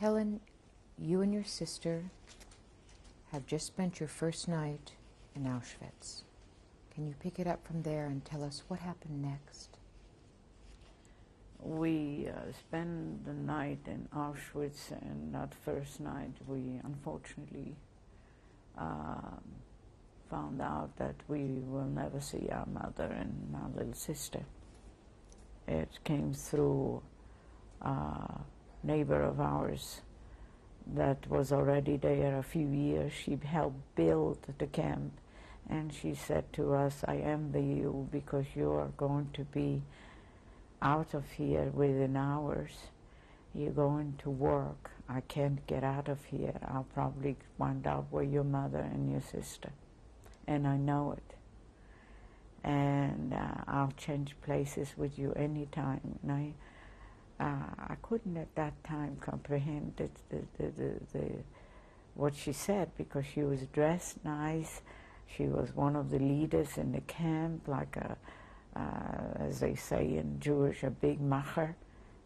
Helen, you and your sister have just spent your first night in Auschwitz. Can you pick it up from there and tell us what happened next? We spent the night in Auschwitz, and that first night we unfortunately found out that we will never see our mother and our little sister. It came through a neighbor of ours that was already there a few years. She helped build the camp, and she said to us, I envy you because you are going to be out of here within hours. You're going to work. I can't get out of here. I'll probably find out where your mother and your sister. And I know it. And I'll change places with you anytime. And I couldn't at that time comprehend what she said, because she was dressed nice. She was one of the leaders in the camp, like a, as they say in Jewish, a big macher,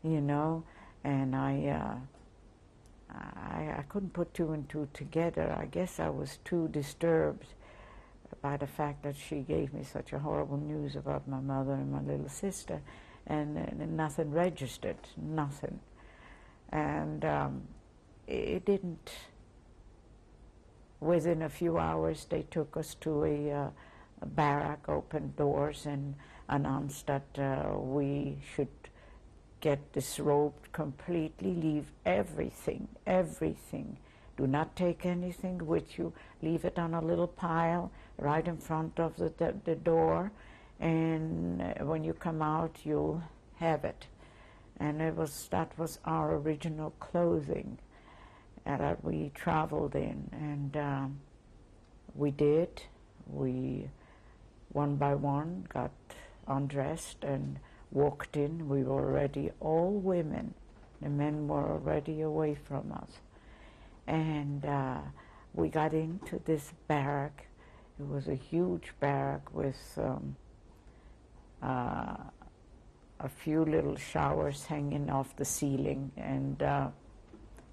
you know. And I couldn't put two and two together. I guess I was too disturbed by the fact that she gave me such a horrible news about my mother and my little sister, and nothing registered, nothing. And it didn't. Within a few hours, they took us to a barrack, opened doors, and announced that we should get disrobed completely, leave everything, everything. Do not take anything with you. Leave it on a little pile right in front of the door, and when you come out, you'll have it. And that was our original clothing that we traveled in, and we did. We, one by one, got undressed and walked in. We were already all women. The men were already away from us. And we got into this barrack. It was a huge barrack with a few little showers hanging off the ceiling, and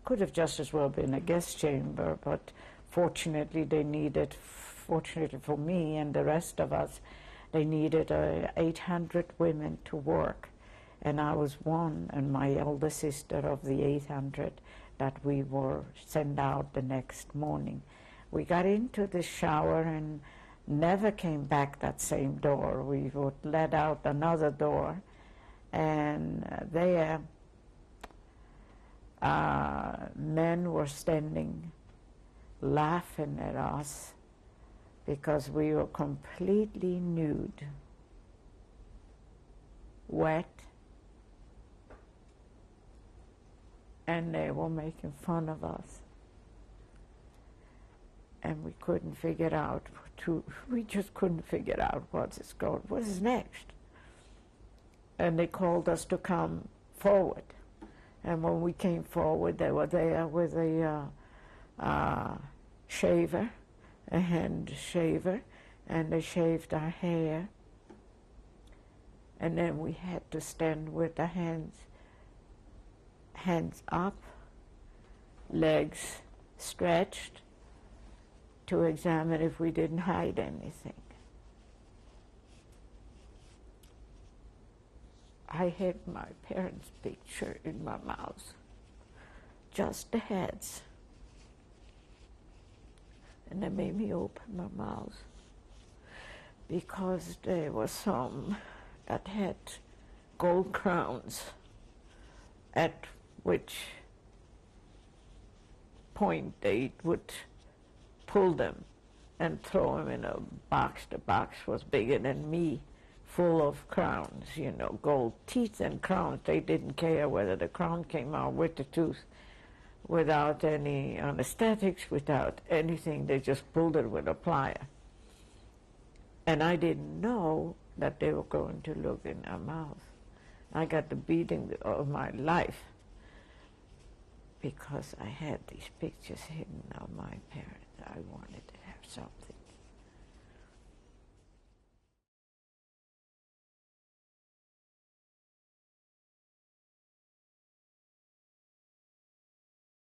could have just as well been a guest chamber, but fortunately they needed, fortunately for me and the rest of us, they needed 800 women to work. And I was one, and my elder sister, of the 800 that we were sent out the next morning. We got into the shower and never came back that same door. We were let out another door, and there men were standing laughing at us because we were completely nude, wet, and they were making fun of us. And we couldn't figure out, we just couldn't figure out what is next. And they called us to come forward. And when we came forward, they were there with a shaver, a hand shaver, and they shaved our hair. And then we had to stand with the hands up, legs stretched, to examine if we didn't hide anything. I had my parents' picture in my mouth, just the heads. And they made me open my mouth because there were some that had gold crowns, at which point they would pull them and throw them in a box. The box was bigger than me, full of crowns, you know, gold teeth and crowns. They didn't care whether the crown came out with the tooth, without any anesthetics, without anything. They just pulled it with a plier. And I didn't know that they were going to look in our mouth. I got the beating of my life because I had these pictures hidden of my parents. I wanted to have something